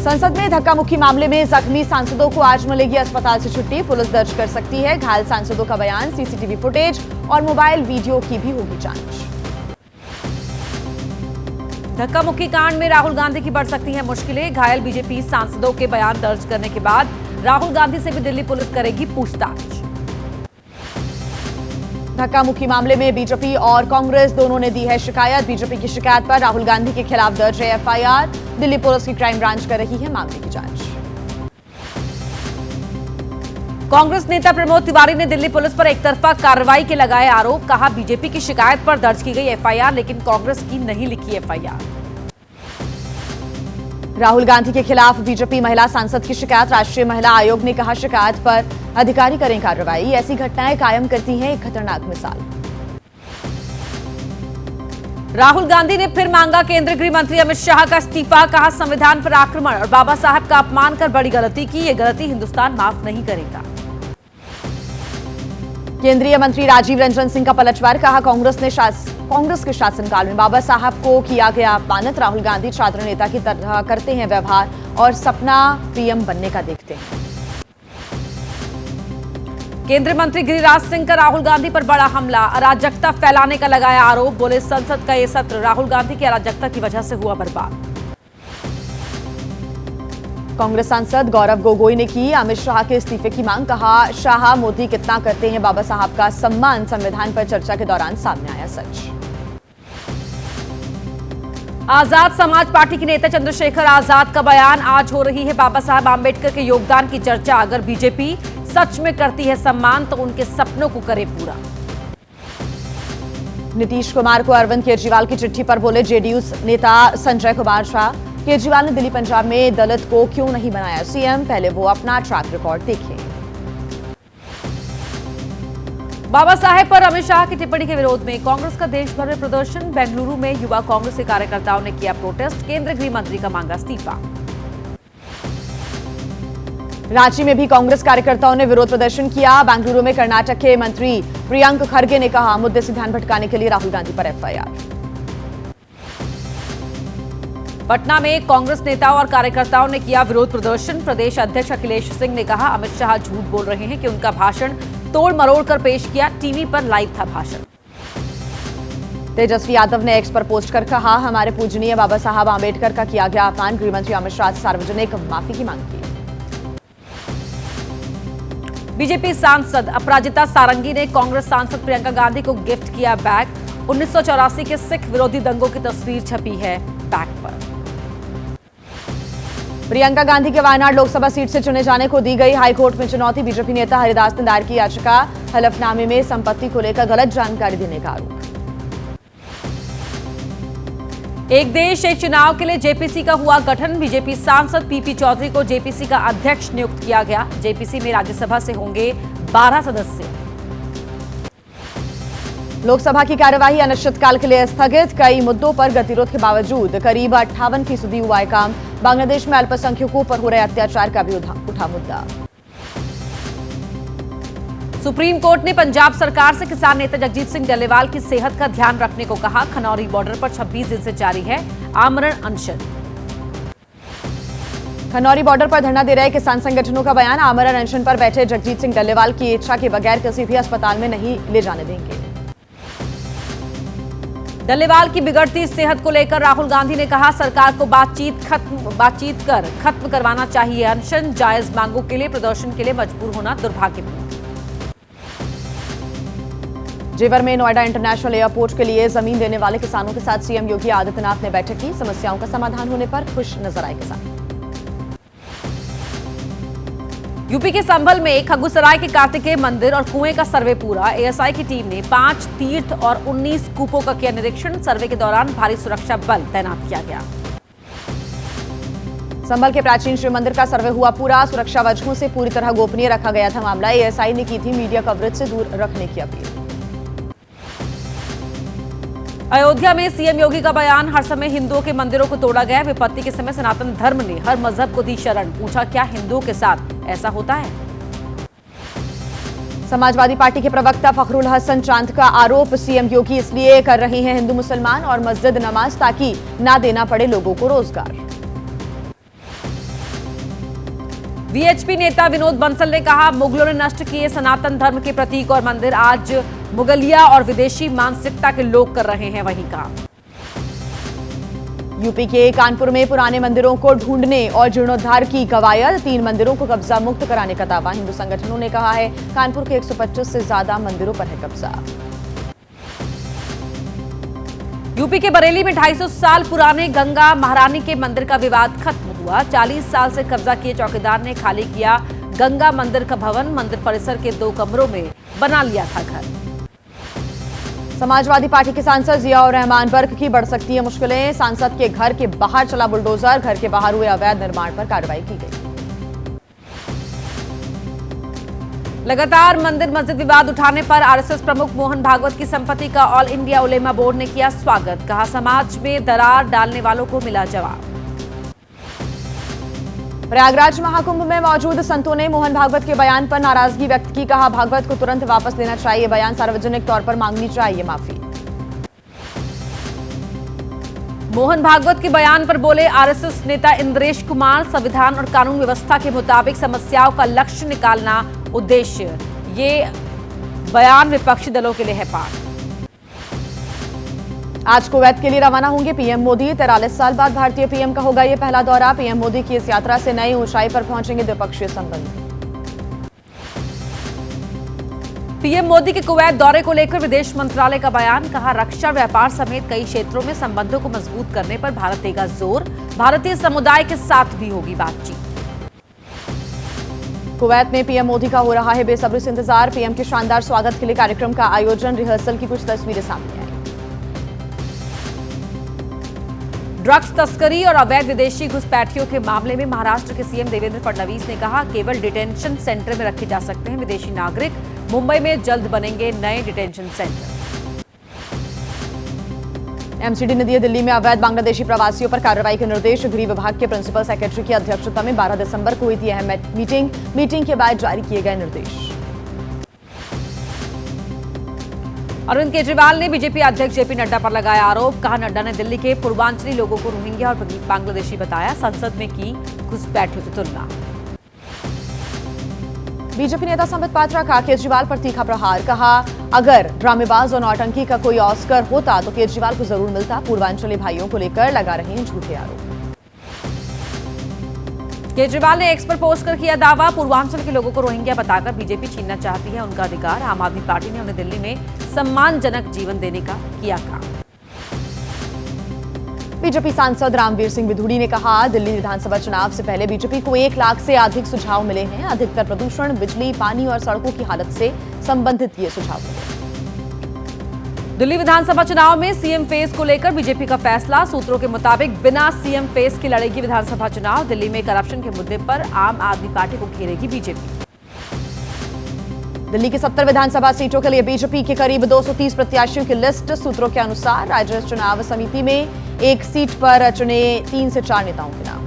संसद में धक्का मुक्की मामले में जख्मी सांसदों को आज मिलेगी अस्पताल से छुट्टी। पुलिस दर्ज कर सकती है घायल सांसदों का बयान। सीसीटीवी फुटेज और मोबाइल वीडियो की भी होगी जांच। धक्का मुक्की कांड में राहुल गांधी की बढ़ सकती है मुश्किलें। घायल बीजेपी सांसदों के बयान दर्ज करने के बाद राहुल गांधी से भी दिल्ली पुलिस करेगी पूछताछ। धक्का मुक्की मामले में बीजेपी और कांग्रेस दोनों ने दी है शिकायत। बीजेपी की शिकायत पर राहुल गांधी के खिलाफ दर्ज है एफआईआर। दिल्ली पुलिस की क्राइम ब्रांच कर रही है मामले की जांच। कांग्रेस नेता प्रमोद तिवारी ने दिल्ली पुलिस पर एकतरफा कार्रवाई के लगाए आरोप। कहा, बीजेपी की शिकायत पर दर्ज की गई एफआईआर लेकिन कांग्रेस की नहीं लिखी एफआईआर। राहुल गांधी के खिलाफ बीजेपी महिला सांसद की शिकायत। राष्ट्रीय महिला आयोग ने कहा, शिकायत पर अधिकारी करें कार्रवाई। ऐसी घटनाएं कायम करती हैं एक खतरनाक मिसाल। राहुल गांधी ने फिर मांगा केंद्रीय गृह मंत्री अमित शाह का इस्तीफा। कहा, संविधान पर आक्रमण और बाबा साहब का अपमान कर बड़ी गलती की। ये गलती हिंदुस्तान माफ नहीं करेगा। केंद्रीय मंत्री राजीव रंजन सिंह का पलटवार। कहा, कांग्रेस के शासनकाल में बाबा साहब को किया गया अपमानित। राहुल गांधी छात्र नेता की तरह करते हैं व्यवहार और सपना पीएम बनने का देखते हैं। केंद्रीय मंत्री गिरिराज सिंह का राहुल गांधी पर बड़ा हमला। अराजकता फैलाने का लगाया आरोप। बोले, संसद का ये सत्र राहुल गांधी की अराजकता की वजह से हुआ बर्बाद। कांग्रेस सांसद गौरव गोगोई ने की अमित शाह के इस्तीफे की मांग। कहा, शाह मोदी कितना करते हैं बाबा साहब का सम्मान। संविधान पर चर्चा के दौरान सामने आया सच। आजाद समाज पार्टी के नेता चंद्रशेखर आजाद का बयान। आज हो रही है बाबा साहब आंबेडकर के योगदान की चर्चा। अगर बीजेपी सच में करती है सम्मान तो उनके सपनों को करे पूरा। नीतीश कुमार को अरविंद केजरीवाल की चिट्ठी पर बोले जेडीयू नेता संजय कुमार झा, केजरीवाल ने दिल्ली पंजाब में दलित को क्यों नहीं बनाया सीएम, पहले वो अपना ट्रैक रिकॉर्ड देखें। बाबा साहेब पर अमित शाह की टिप्पणी के विरोध में कांग्रेस का देश भर में प्रदर्शन। बेंगलुरु में युवा कांग्रेस के कार्यकर्ताओं ने किया प्रोटेस्ट। केंद्रीय गृह मंत्री का मांगा इस्तीफा। रांची में भी कांग्रेस कार्यकर्ताओं ने विरोध प्रदर्शन किया। बेंगलुरु में कर्नाटक के मंत्री प्रियंक खरगे ने कहा, मुद्दे से ध्यान भटकाने के लिए राहुल गांधी पर एफआईआर। पटना में कांग्रेस नेताओं और कार्यकर्ताओं ने किया विरोध प्रदर्शन। प्रदेश अध्यक्ष अखिलेश सिंह ने कहा, अमित शाह झूठ बोल रहे हैं कि उनका भाषण तोड़ मरोड़ कर पेश किया। टीवी पर लाइव था भाषण। तेजस्वी यादव ने एक्स पर पोस्ट कर कहा, हमारे पूजनीय बाबा साहब आंबेडकर का किया गया अपमान। गृहमंत्री अमित शाह से सार्वजनिक माफी की मांग की। बीजेपी सांसद अपराजिता सारंगी ने कांग्रेस सांसद प्रियंका गांधी को गिफ्ट किया बैग। 1984 के सिख विरोधी दंगों की तस्वीर छपी है बैग पर। प्रियंका गांधी के वायनाड लोकसभा सीट से चुने जाने को दी गई हाईकोर्ट में चुनौती। बीजेपी नेता हरिदास ने दायर की याचिका। हलफनामे में संपत्ति को लेकर गलत जानकारी देने का आरोप। एक देश एक चुनाव के लिए जेपीसी का हुआ गठन। बीजेपी सांसद पीपी चौधरी को जेपीसी का अध्यक्ष नियुक्त किया गया। जेपीसी में राज्यसभा से होंगे 12 सदस्य। लोकसभा की कार्यवाही अनिश्चितकाल के लिए स्थगित। कई मुद्दों पर गतिरोध के बावजूद करीब 58% हुआ है काम। बांग्लादेश में अल्पसंख्यकों पर हो रहे अत्याचार का भी उठा मुद्दा। सुप्रीम कोर्ट ने पंजाब सरकार से किसान नेता जगजीत सिंह डल्लेवाल की सेहत का ध्यान रखने को कहा। खनौरी बॉर्डर पर 26 दिन से जारी है आमरण अनशन। खनौरी बॉर्डर पर धरना दे रहे किसान संगठनों का बयान। आमरण अनशन पर बैठे जगजीत सिंह डल्लेवाल की इच्छा के बगैर किसी भी अस्पताल में नहीं ले जाने देंगे। डल्लेवाल की बिगड़ती सेहत को लेकर राहुल गांधी ने कहा, सरकार को बातचीत कर खत्म करवाना चाहिए अनशन। जायज मांगों के लिए प्रदर्शन के लिए मजबूर होना दुर्भाग्यपूर्ण। जेवर में नोएडा इंटरनेशनल एयरपोर्ट के लिए जमीन देने वाले किसानों के साथ सीएम योगी आदित्यनाथ ने बैठक की। समस्याओं का समाधान होने पर खुश नजर आए किसान। यूपी के संभल में खग्गूसराय के कार्तिकेय मंदिर और कुएं का सर्वे पूरा। एएसआई की टीम ने 5 तीर्थ और 19 कूपों का किया निरीक्षण। सर्वे के दौरान भारी सुरक्षा बल तैनात किया गया। संभल के प्राचीन शिव मंदिर का सर्वे हुआ पूरा। सुरक्षा वजहों से पूरी तरह गोपनीय रखा गया था मामला। एएसआई ने की थी मीडिया कवरेज से दूर रखने की अपील। अयोध्या में सीएम योगी का बयान, हर समय हिंदुओं के मंदिरों को तोड़ा गया। विपत्ति के समय सनातन धर्म ने हर मजहब को दी शरण। पूछा, क्या हिंदुओं के साथ ऐसा होता है? समाजवादी पार्टी के प्रवक्ता फखरुल हसन चांद का आरोप, सीएम योगी इसलिए कर रहे हैं हिंदू मुसलमान और मस्जिद नमाज ताकि ना देना पड़े लोगों को रोजगार। वीएचपी नेता विनोद बंसल ने कहा, मुगलों ने नष्ट किए सनातन धर्म के प्रतीक और मंदिर, आज मुगलिया और विदेशी मानसिकता के लोग कर रहे हैं वही काम। यूपी के कानपुर में पुराने मंदिरों को ढूंढने और जीर्णोद्धार की कवायद, 3 मंदिरों को कब्जा मुक्त कराने का दावा। हिंदू संगठनों ने कहा है कानपुर के 125 से ज्यादा मंदिरों पर है कब्जा। यूपी के बरेली में 250 साल पुराने गंगा महारानी के मंदिर का विवाद खत्म हुआ। 40 साल से कब्जा किए चौकीदार ने खाली किया गंगा मंदिर का भवन, मंदिर परिसर के 2 कमरों में बना लिया था घर। समाजवादी पार्टी के सांसद जियाउर रहमान वर्ग की बढ़ सकती है मुश्किलें, सांसद के घर के बाहर चला बुलडोजर, घर के बाहर हुए अवैध निर्माण पर कार्रवाई की गई। लगातार मंदिर मस्जिद विवाद उठाने पर आरएसएस प्रमुख मोहन भागवत की संपत्ति का ऑल इंडिया उलेमा बोर्ड ने किया स्वागत, कहा समाज में दरार डालने वालों को मिला जवाब। प्रयागराज महाकुंभ में मौजूद संतों ने मोहन भागवत के बयान पर नाराजगी व्यक्त की, कहा भागवत को तुरंत वापस लेना चाहिए बयान, सार्वजनिक तौर पर मांगनी चाहिए माफी। मोहन भागवत के बयान पर बोले आरएसएस नेता इंद्रेश कुमार, संविधान और कानून व्यवस्था के मुताबिक समस्याओं का लक्ष्य निकालना उद्देश्य, ये बयान विपक्षी दलों के लिए है पाठ। आज कुवैत के लिए रवाना होंगे पीएम मोदी, 43 साल बाद भारतीय पीएम का होगा यह पहला दौरा। पीएम मोदी की इस यात्रा से नई ऊंचाई पर पहुंचेंगे द्विपक्षीय संबंध। पीएम मोदी के कुवैत दौरे को लेकर विदेश मंत्रालय का बयान, कहा रक्षा, व्यापार समेत कई क्षेत्रों में संबंधों को मजबूत करने पर भारत देगा जोर, भारतीय समुदाय के साथ भी होगी बातचीत। कुवैत में पीएम मोदी का हो रहा है बेसब्री से इंतजार, पीएम के शानदार स्वागत के लिए कार्यक्रम का आयोजन, रिहर्सल की कुछ तस्वीरें सामने आई। ड्रग्स तस्करी और अवैध विदेशी घुसपैठियों के मामले में महाराष्ट्र के सीएम देवेंद्र फडणवीस ने कहा केवल डिटेंशन सेंटर में रखे जा सकते हैं विदेशी नागरिक, मुंबई में जल्द बनेंगे नए डिटेंशन सेंटर। एमसीडी ने दिए दिल्ली में अवैध बांग्लादेशी प्रवासियों पर कार्रवाई के निर्देश, गृह विभाग के प्रिंसिपल सेक्रेटरी की अध्यक्षता में 12 दिसंबर को हुई थी अहम मीटिंग के बाद जारी किए गए निर्देश। अरविंद केजरीवाल ने बीजेपी अध्यक्ष जेपी नड्डा पर लगाया आरोप, कहा नड्डा ने दिल्ली के पूर्वांचली लोगों को रोहिंग्या और बांग्लादेशी बताया, संसद में की घुसपैठियों की तुलना। बीजेपी नेता संबित पात्रा का केजरीवाल पर तीखा प्रहार, कहा अगर ड्रामेबाज और नौटंकी का कोई ऑस्कर होता तो केजरीवाल को जरूर मिलता, पूर्वांचली भाइयों को लेकर लगा रहे हैं झूठे आरोप। केजरीवाल ने एक्स पर पोस्ट कर किया दावा, पूर्वांचल के लोगों को रोहिंग्या बताकर बीजेपी छीनना चाहती है उनका अधिकार, आम आदमी पार्टी ने उन्हें दिल्ली में सम्मानजनक जीवन देने का किया काम। बीजेपी सांसद रामवीर सिंह विधुड़ी ने कहा दिल्ली विधानसभा चुनाव से पहले बीजेपी को 1 लाख से अधिक सुझाव मिले हैं, अधिकतर प्रदूषण, बिजली, पानी और सड़कों की हालत से संबंधित ये सुझाव मिले। दिल्ली विधानसभा चुनाव में सीएम फेस को लेकर बीजेपी का फैसला, सूत्रों के मुताबिक बिना सीएम फेस की लड़ेगी विधानसभा चुनाव, दिल्ली में करप्शन के मुद्दे पर आम आदमी पार्टी को घेरेगी बीजेपी। दिल्ली की 70 विधानसभा सीटों के लिए बीजेपी के करीब 230 प्रत्याशियों की लिस्ट, सूत्रों के अनुसार राज्य चुनाव समिति में एक सीट पर चुने 3 से 4 नेताओं के नाम।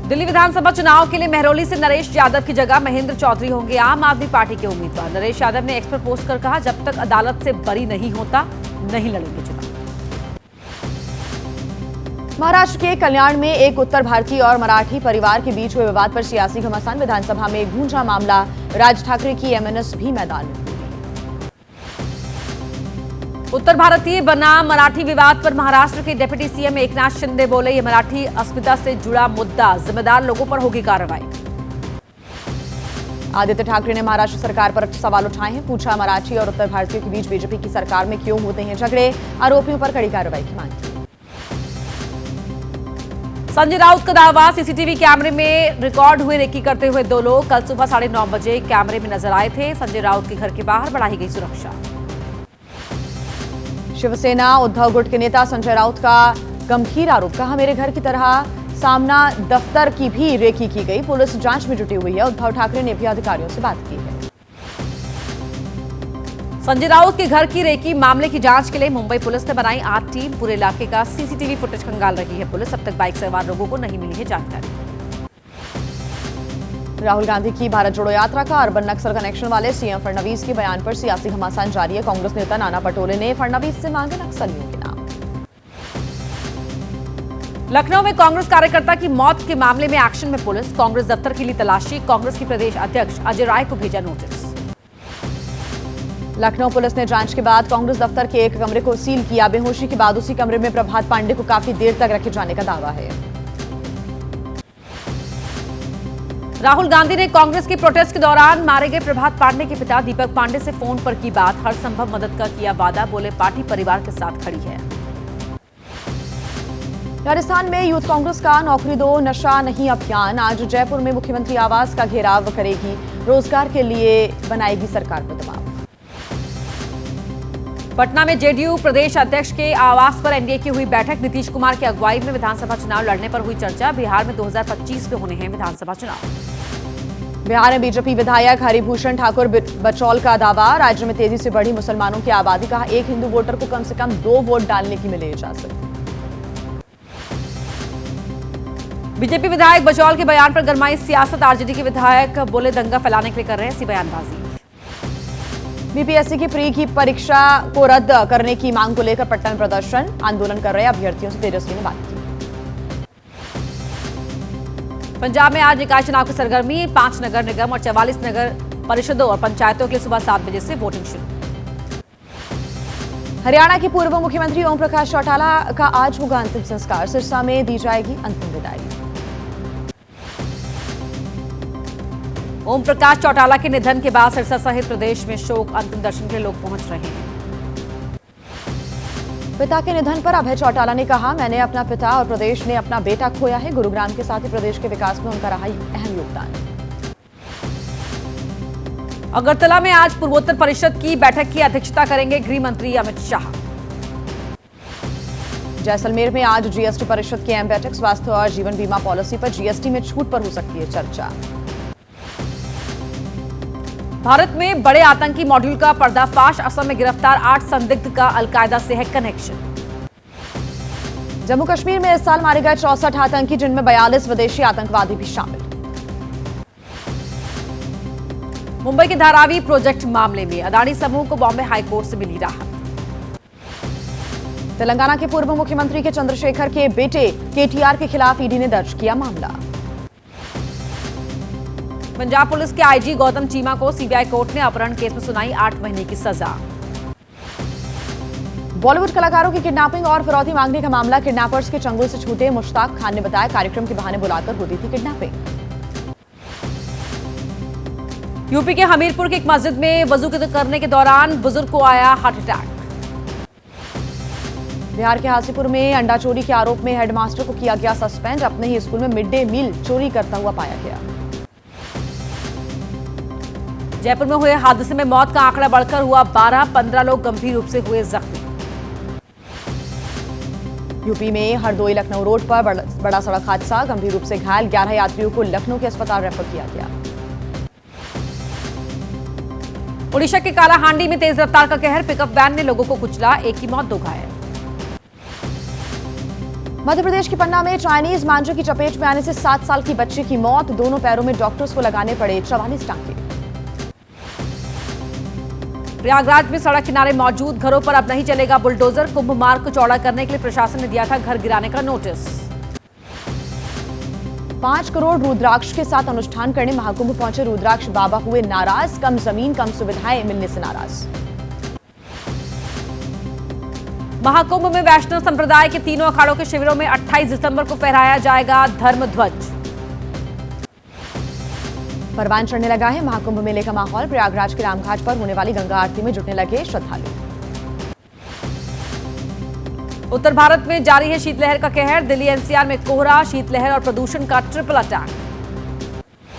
दिल्ली विधानसभा चुनाव के लिए महरौली से नरेश यादव की जगह महेंद्र चौधरी होंगे आम आदमी पार्टी के उम्मीदवार। नरेश यादव ने एक्स पर पोस्ट कर कहा जब तक अदालत से बरी नहीं होता नहीं लड़ेंगे चुनाव। महाराष्ट्र के कल्याण में एक उत्तर भारतीय और मराठी परिवार के बीच हुए विवाद पर सियासी घमासान, विधानसभा में गूंजा मामला, राज ठाकरे की एमएनएस भी मैदान में। उत्तर भारतीय बनाम मराठी विवाद पर महाराष्ट्र के डिप्टी सीएम एकनाथ शिंदे बोले ये मराठी अस्मिता से जुड़ा मुद्दा, जिम्मेदार लोगों पर होगी कार्रवाई। आदित्य ठाकरे ने महाराष्ट्र सरकार पर सवाल उठाए हैं, पूछा मराठी और उत्तर भारतीयों के बीच बीजेपी की सरकार में क्यों होते हैं झगड़े, आरोपियों पर कड़ी कार्रवाई की मांग की। संजय राउत का दावा, सीसीटीवी कैमरे में रिकॉर्ड हुए रेकी करते हुए 2 लोग कल सुबह 9:30 बजे कैमरे में नजर आए थे। संजय राउत के घर के बाहर बढ़ाई गई सुरक्षा। शिवसेना उद्धव गुट के नेता संजय राउत का गंभीर आरोप, कहा मेरे घर की तरह सामना दफ्तर की भी रेकी की गई, पुलिस जांच में जुटी हुई है। उद्धव ठाकरे ने भी अधिकारियों से बात की है। संजय राउत के घर की रेकी मामले की जांच के लिए मुंबई पुलिस ने बनाई 8 टीम, पूरे इलाके का सीसीटीवी फुटेज खंगाल रही है पुलिस। अब तक बाइक सवार लोगों को नहीं मिली है जानकारी। राहुल गांधी की भारत जोड़ो यात्रा का अर्बन नक्सल कनेक्शन वाले सीएम फडणवीस के बयान पर सियासी घमासान जारी है। कांग्रेस नेता नाना पटोले ने फडणवीस से मांगे नक्सलियों के नाम। लखनऊ में कांग्रेस कार्यकर्ता की मौत के मामले में एक्शन में पुलिस। कांग्रेस दफ्तर के लिए तलाशी। कांग्रेस के प्रदेश अध्यक्ष अजय राय को भेजा नोटिस। लखनऊ पुलिस ने जांच के बाद कांग्रेस दफ्तर के एक कमरे को सील किया। बेहोशी के बाद उसी कमरे में प्रभात पांडे को काफी देर तक रखे जाने का दावा है। राहुल गांधी ने कांग्रेस की प्रोटेस्ट के दौरान मारे गए प्रभात पांडे के पिता दीपक पांडे से फोन पर की बात। हर संभव मदद का किया वादा। बोले पार्टी परिवार के साथ खड़ी है। राजस्थान में यूथ कांग्रेस का नौकरी दो नशा नहीं अभियान आज जयपुर में मुख्यमंत्री आवास का घेराव करेगी। रोजगार के लिए बनाएगी सरकार पर दबाव। पटना में जेडीयू प्रदेश अध्यक्ष के आवास पर एनडीए की हुई बैठक। नीतीश कुमार की अगुवाई में विधानसभा चुनाव लड़ने पर हुई चर्चा। बिहार में 2025 में होने हैं विधानसभा चुनाव। बिहार में बीजेपी विधायक हरिभूषण ठाकुर बचौल का दावा। राज्य में तेजी से बढ़ी मुसलमानों की आबादी। कहा एक हिंदू वोटर को कम से कम 2 वोट डालने की मिले इजाजत। बीजेपी विधायक बचौल के बयान पर गरमाई सियासत। आरजेडी के विधायक बोले दंगा फैलाने के लिए कर रहे हैं ऐसी बयानबाजी। बीपीएससी की प्री की परीक्षा को रद्द करने की मांग को लेकर पटना में प्रदर्शन। आंदोलन कर रहे अभ्यर्थियों से तेजस्वी ने बात की। पंजाब में आज निकाय चुनाव की सरगर्मी। 5 नगर निगम और 44 नगर परिषदों और पंचायतों के लिए सुबह 7 बजे से वोटिंग शुरू। हरियाणा के पूर्व मुख्यमंत्री ओम प्रकाश चौटाला का आज होगा अंतिम संस्कार। सिरसा में दी जाएगी अंतिम विदाई। ओम प्रकाश चौटाला के निधन के बाद सिरसा सहित प्रदेश में शोक। अंतिम दर्शन के लिए लोग पहुंच रहे हैं। पिता के निधन पर अभय चौटाला ने कहा मैंने अपना पिता और प्रदेश ने अपना बेटा खोया है। गुरुग्राम के साथ ही प्रदेश के विकास में उनका रहा अहम योगदान। अगरतला में आज पूर्वोत्तर परिषद की बैठक की अध्यक्षता करेंगे गृह मंत्री अमित शाह। जैसलमेर में आज जीएसटी परिषद की अहम बैठक। स्वास्थ्य और जीवन बीमा पॉलिसी पर जीएसटी में छूट पर हो सकती है चर्चा। भारत में बड़े आतंकी मॉड्यूल का पर्दाफाश। असम में गिरफ्तार 8 संदिग्ध का अलकायदा से है कनेक्शन। जम्मू कश्मीर में इस साल मारे गए 64 आतंकी जिनमें 42 विदेशी आतंकवादी भी शामिल। मुंबई के धारावी प्रोजेक्ट मामले में अदानी समूह को बॉम्बे हाईकोर्ट से मिली राहत। तेलंगाना के पूर्व मुख्यमंत्री के चंद्रशेखर के बेटे केटीआर के खिलाफ ईडी ने दर्ज किया मामला। पंजाब पुलिस के आईजी गौतम चीमा को सीबीआई कोर्ट ने अपहरण केस में सुनाई 8 महीने की सजा। बॉलीवुड कलाकारों की किडनैपिंग और फिरौती मांगने का मामला। किडनैपर्स के चंगुल से छूटे मुश्ताक खान ने बताया कार्यक्रम के बहाने बुलाकर होती थी किडनैपिंग। यूपी के हमीरपुर की एक मस्जिद में वजू करने के दौरान बुजुर्ग को आया हार्ट अटैक। बिहार के हाजीपुर में अंडा चोरी के आरोप में हेडमास्टर को किया गया सस्पेंड। अपने ही स्कूल में मिड डे मील चोरी करता हुआ पाया गया। जयपुर में हुए हादसे में मौत का आंकड़ा बढ़कर हुआ 12। 15 लोग गंभीर रूप से हुए जख्मी। यूपी में हरदोई लखनऊ रोड पर बड़ा सड़क हादसा। गंभीर रूप से घायल 11 यात्रियों को लखनऊ के अस्पताल रेफर किया गया। ओडिशा के कालाहांडी में तेज रफ्तार का कहर। पिकअप वैन ने लोगों को कुचला। एक की मौत 2 घायल। मध्य प्रदेश के पन्ना में चाइनीज मांझे की चपेट में आने से 7 साल की बच्ची की मौत। दोनों पैरों में डॉक्टर्स को लगाने पड़े 44 टांके। प्रयागराज में सड़क किनारे मौजूद घरों पर अब नहीं चलेगा बुलडोजर। कुंभ मार्ग को चौड़ा करने के लिए प्रशासन ने दिया था घर गिराने का नोटिस। 5 करोड़ रुद्राक्ष के साथ अनुष्ठान करने महाकुंभ पहुंचे रुद्राक्ष बाबा हुए नाराज। कम जमीन कम सुविधाएं मिलने से नाराज। महाकुंभ में वैष्णव संप्रदाय के तीनों अखाड़ों के शिविरों में 28 दिसंबर को फहराया जाएगा धर्म ध्वज। परवान चढ़ने लगा है महाकुंभ मेले का माहौल। प्रयागराज के रामघाट पर होने वाली गंगा आरती में जुटने लगे श्रद्धालु। उत्तर भारत में जारी है शीतलहर का कहर। दिल्ली एनसीआर में कोहरा, शीतलहर और प्रदूषण का ट्रिपल अटैक।